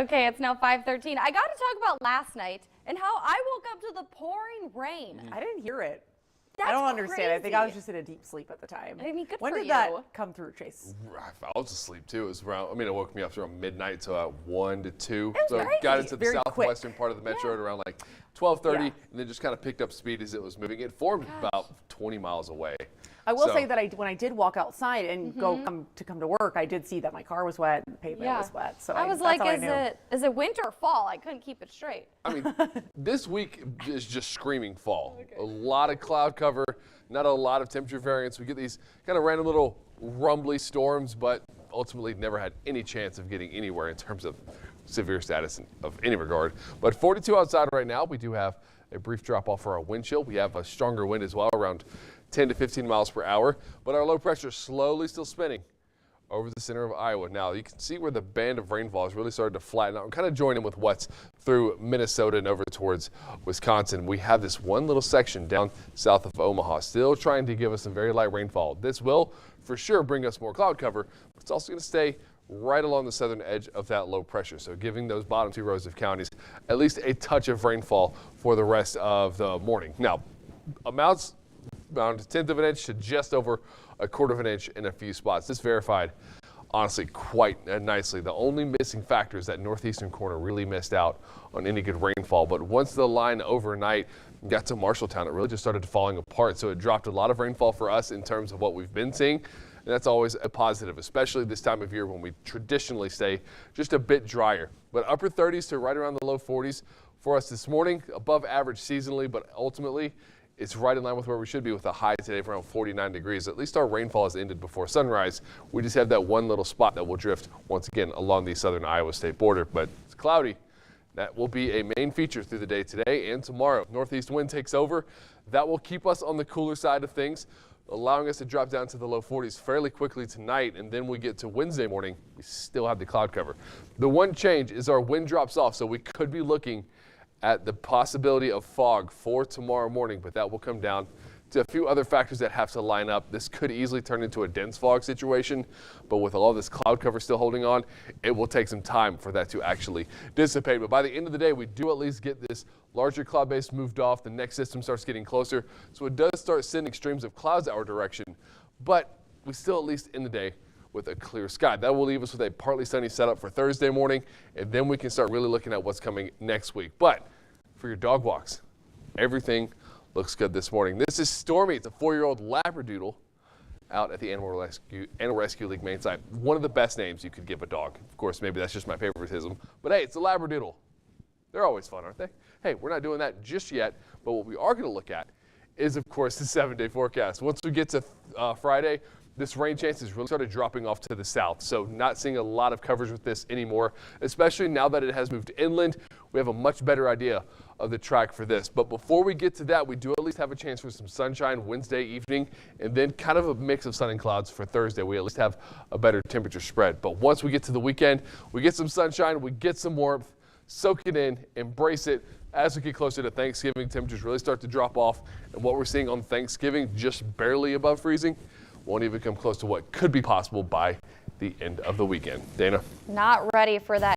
Okay, it's now 5:13. I got to talk about last night and how I woke up to the pouring rain. I didn't hear it. That's I don't understand. crazy. I think I was just in a deep sleep at the time. I mean, good when for did you. that come through, Chase? I was asleep too. It was around, it woke me up around midnight to 1 to 2. It was So crazy. got into the Very southwestern part of the metro at around like 12:30, Yeah. and then just kind of picked up speed as it was moving. It formed about 20 miles away. I will So- say that when I did walk outside and come to work, I did see that my car was wet and the pavement was wet. So I was that's like, how I knew. is it winter or fall? I couldn't keep it straight. I mean, this week is just screaming fall. A lot of cloud cover, not a lot of temperature variance. We get these kind of random little rumbly storms, but ultimately never had any chance of getting anywhere in terms of severe status of any regard. But 42 outside right now. We do have a brief drop off for our wind chill. We have a stronger wind as well, around 10 to 15 miles per hour, but our low pressure is slowly still spinning over the center of Iowa. Now you can see where the band of rainfall has really started to flatten out and kind of join in with what's through Minnesota and over towards Wisconsin. We have this one little section down south of Omaha still trying to give us some very light rainfall. This will for sure bring us more cloud cover, but it's also going to stay right along the southern edge of that low pressure. So giving those bottom 2 rows of counties at least a touch of rainfall for the rest of the morning. Now, amounts around 1/10 of an inch to just over 1/4 of an inch in a few spots. This verified, honestly, quite nicely. The only missing factor is that northeastern corner really missed out on any good rainfall. But once the line overnight got to Marshalltown, it really just started falling apart. So it dropped a lot of rainfall for us in terms of what we've been seeing. And that's always a positive, especially this time of year when we traditionally stay just a bit drier. But upper 30s to right around the low 40s for us this morning, above average seasonally, but ultimately it's right in line with where we should be with a high today of around 49 degrees. At least our rainfall has ended before sunrise. We just have that one little spot that will drift once again along the southern Iowa state border, but it's cloudy. That will be a main feature through the day today and tomorrow. Northeast wind takes over. That will keep us on the cooler side of things, allowing us to drop down to the low 40s fairly quickly tonight, and then we get to Wednesday morning, we still have the cloud cover. The one change is our wind drops off, so we could be looking at the possibility of fog for tomorrow morning, but that will come down to a few other factors that have to line up. This could easily turn into a dense fog situation, but with all this cloud cover still holding on, it will take some time for that to actually dissipate. But by the end of the day, we do at least get this larger cloud base moved off. The next system starts getting closer, so it does start sending streams of clouds our direction, but we still at least end the day with a clear sky. That will leave us with a partly sunny setup for Thursday morning, and then we can start really looking at what's coming next week. But for your dog walks, everything looks good this morning. This is Stormy. It's a 4-year-old Labradoodle out at the Animal Rescue League main site. One of the best names you could give a dog. Of course, maybe that's just my favoritism, but hey, it's a Labradoodle. They're always fun, aren't they? Hey, we're not doing that just yet, but what we are going to look at is, of course, the 7-day forecast. Once we get to Friday, this rain chance has really started dropping off to the south, so not seeing a lot of coverage with this anymore, especially now that it has moved inland. We have a much better idea of the track for this. But before we get to that, we do at least have a chance for some sunshine Wednesday evening, and then kind of a mix of sun and clouds for Thursday. We at least have a better temperature spread. But once we get to the weekend, we get some sunshine, we get some warmth, soak it in, embrace it. As we get closer to Thanksgiving, temperatures really start to drop off, and what we're seeing on Thanksgiving, just barely above freezing, won't even come close to what could be possible by the end of the weekend. Dana? Not ready for that